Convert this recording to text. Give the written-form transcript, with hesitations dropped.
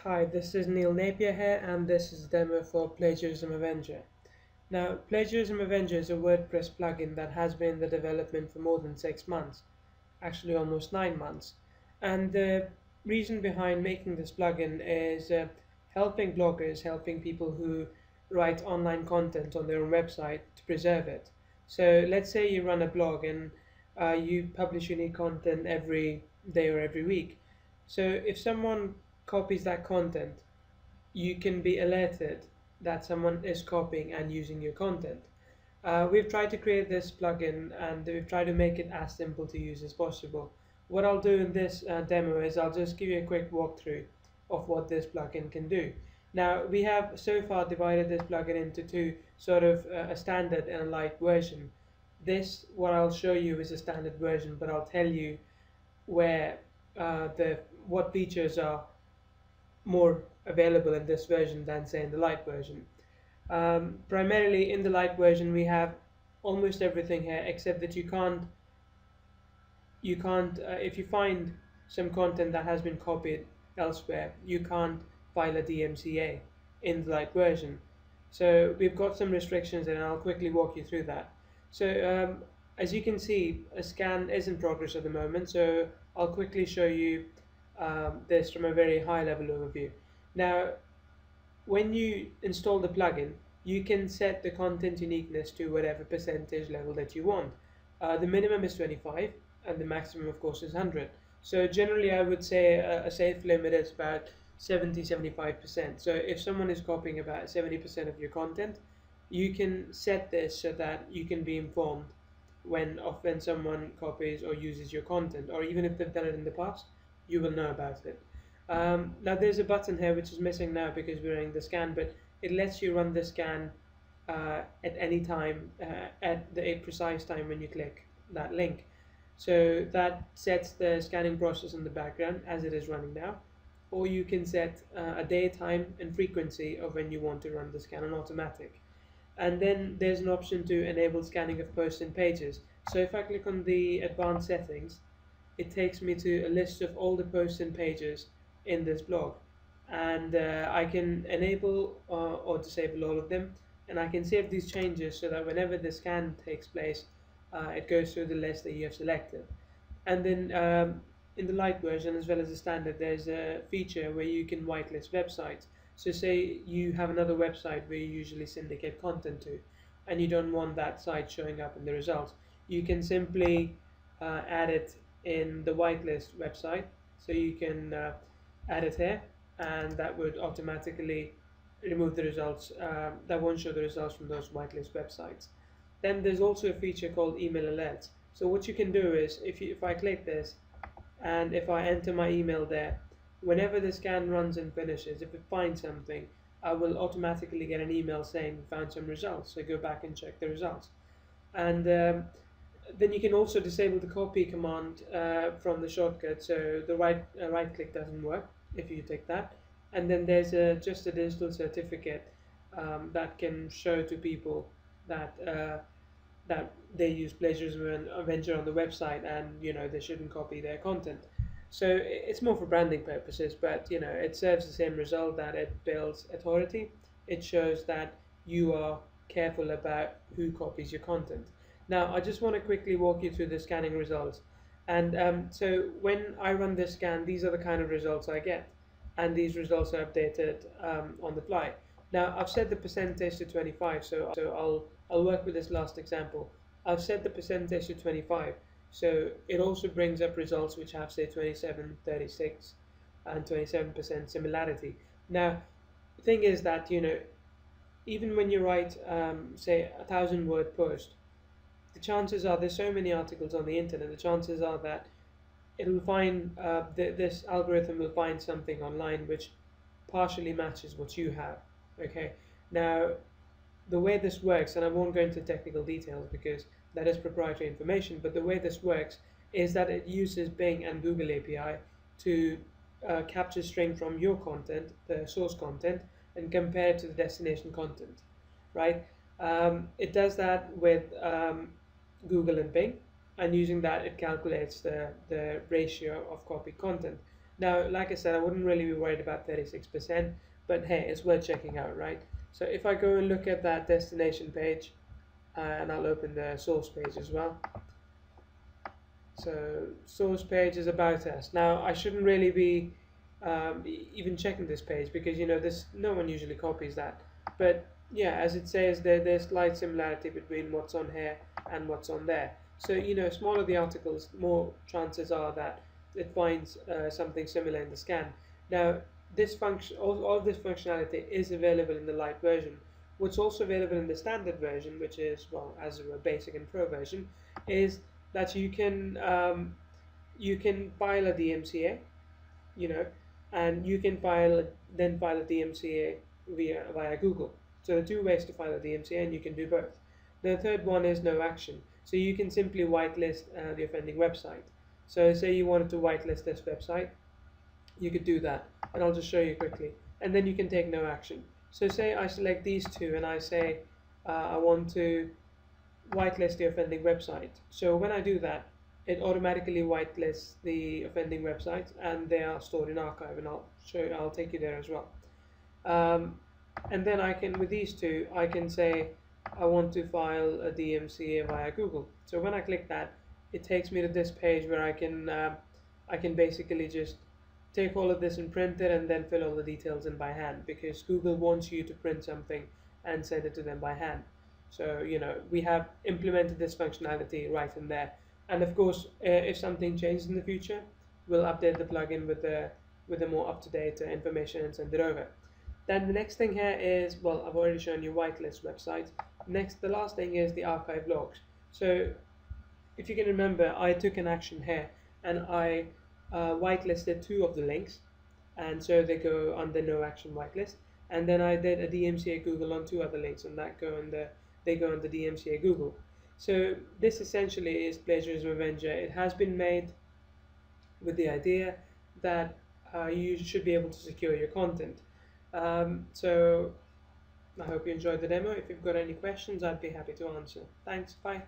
Hi, this is Neil Napier here, and this is a demo for Plagiarism Avenger. Now, Plagiarism Avenger is a WordPress plugin that has been in the development for more than 6 months, actually almost 9 months. And the reason behind making this plugin is helping bloggers, helping people who write online content on their own website to preserve it. So let's say you run a blog and you publish unique content every day or every week. So if someone copies that content, you can be alerted that someone is copying and using your content. We've tried to create this plugin and we've tried to make it as simple to use as possible. What I'll do in this demo is I'll just give you a quick walkthrough of what this plugin can do. Now, we have so far divided this plugin into two, sort of a standard and a light version. This, what I'll show you, is a standard version, but I'll tell you where what features are more available in this version than say in the light version. Primarily in the light version we have almost everything here, except that you can't if you find some content that has been copied elsewhere, you can't file a DMCA in the light version. So we've got some restrictions and I'll quickly walk you through that. So as you can see, a scan is in progress at the moment, so I'll quickly show you this from a very high level overview. Now, when you install the plugin, you can set the content uniqueness to whatever percentage level that you want. The minimum is 25 and the maximum of course is 100. So generally I would say a safe limit is about 70-75%. So if someone is copying about 70% of your content, you can set this so that you can be informed when someone copies or uses your content, or even if they've done it in the past, you will know about it. Now there's a button here which is missing now because we're running the scan, but it lets you run the scan at any time, at the precise time when you click that link. So that sets the scanning process in the background as it is running now, or you can set a day, time and frequency of when you want to run the scan on automatic. And then there's an option to enable scanning of posts and pages. So if I click on the advanced settings, it takes me to a list of all the posts and pages in this blog, and I can enable or disable all of them, and I can save these changes so that whenever the scan takes place, it goes through the list that you have selected. And then in the light version as well as the standard, there's a feature where you can whitelist websites. So say you have another website where you usually syndicate content to, and you don't want that site showing up in the results, you can simply add it in the whitelist website. So you can add it here, and that would automatically remove the results. That won't show the results from those whitelist websites. Then there's also a feature called email alerts. So what you can do is, if I click this and if I enter my email there, whenever the scan runs and finishes, if it finds something, I will automatically get an email saying we found some results, so go back and check the results. And then you can also disable the copy command from the shortcut, so the right click doesn't work if you take that. And then there's just a digital certificate that can show to people that that they use Plagiarism Avenger on the website, and they shouldn't copy their content. So it's more for branding purposes, but it serves the same result, that it builds authority. It shows that you are careful about who copies your content. Now I just want to quickly walk you through the scanning results. And so when I run this scan, these are the kind of results I get, and these results are updated on the fly. Now I've set the percentage to 25, so I'll work with this last example. I've set the percentage to 25, so it also brings up results which have, say, 27, 36 and 27% similarity. Now the thing is that even when you write say 1,000-word post, the chances are, there's so many articles on the internet, the chances are that it'll find this algorithm will find something online which partially matches what you have. Okay, now the way this works, and I won't go into technical details because that is proprietary information, but the way this works is that it uses Bing and Google API to capture string from your content, the source content, and compare it to the destination content, right? It does that with Google and Bing, and using that it calculates the ratio of copied content. Now, like I said, I wouldn't really be worried about 36%, but hey, it's worth checking out, right? So if I go and look at that destination page, and I'll open the source page as well. So source page is about us. Now I shouldn't really be even checking this page because this no one usually copies that. But yeah, as it says there's slight similarity between what's on here and what's on there. So smaller the articles, more chances are that it finds something similar in the scan. Now this function, all of this functionality is available in the light version. What's also available in the standard version, which is, well, as a basic and pro version, is that you can file a DMCA, you know, and you can then file a DMCA via Google. So there are two ways to file a DMCA, and you can do both. The third one is no action. So you can simply whitelist the offending website. So say you wanted to whitelist this website, you could do that, and I'll just show you quickly. And then you can take no action. So say I select these two, and I say I want to whitelist the offending website. So when I do that, it automatically whitelists the offending websites, and they are stored in archive, and I'll take you there as well. And then I can, with these two, I can say I want to file a DMCA via Google. So when I click that, it takes me to this page where I can basically just take all of this and print it, and then fill all the details in by hand, because Google wants you to print something and send it to them by hand. So we have implemented this functionality right in there. And of course, if something changes in the future, we'll update the plugin with the more up-to-date information and send it over. Then the next thing here is, well, I've already shown you whitelist websites. Next, the last thing is the archive logs. So if you can remember, I took an action here, and I whitelisted two of the links, and so they go on the no action whitelist. And then I did a DMCA Google on two other links, and they go on the DMCA Google. So this essentially is Plagiarism Avenger. It has been made with the idea that you should be able to secure your content. So I hope you enjoyed the demo. If you've got any questions, I'd be happy to answer. Thanks, bye.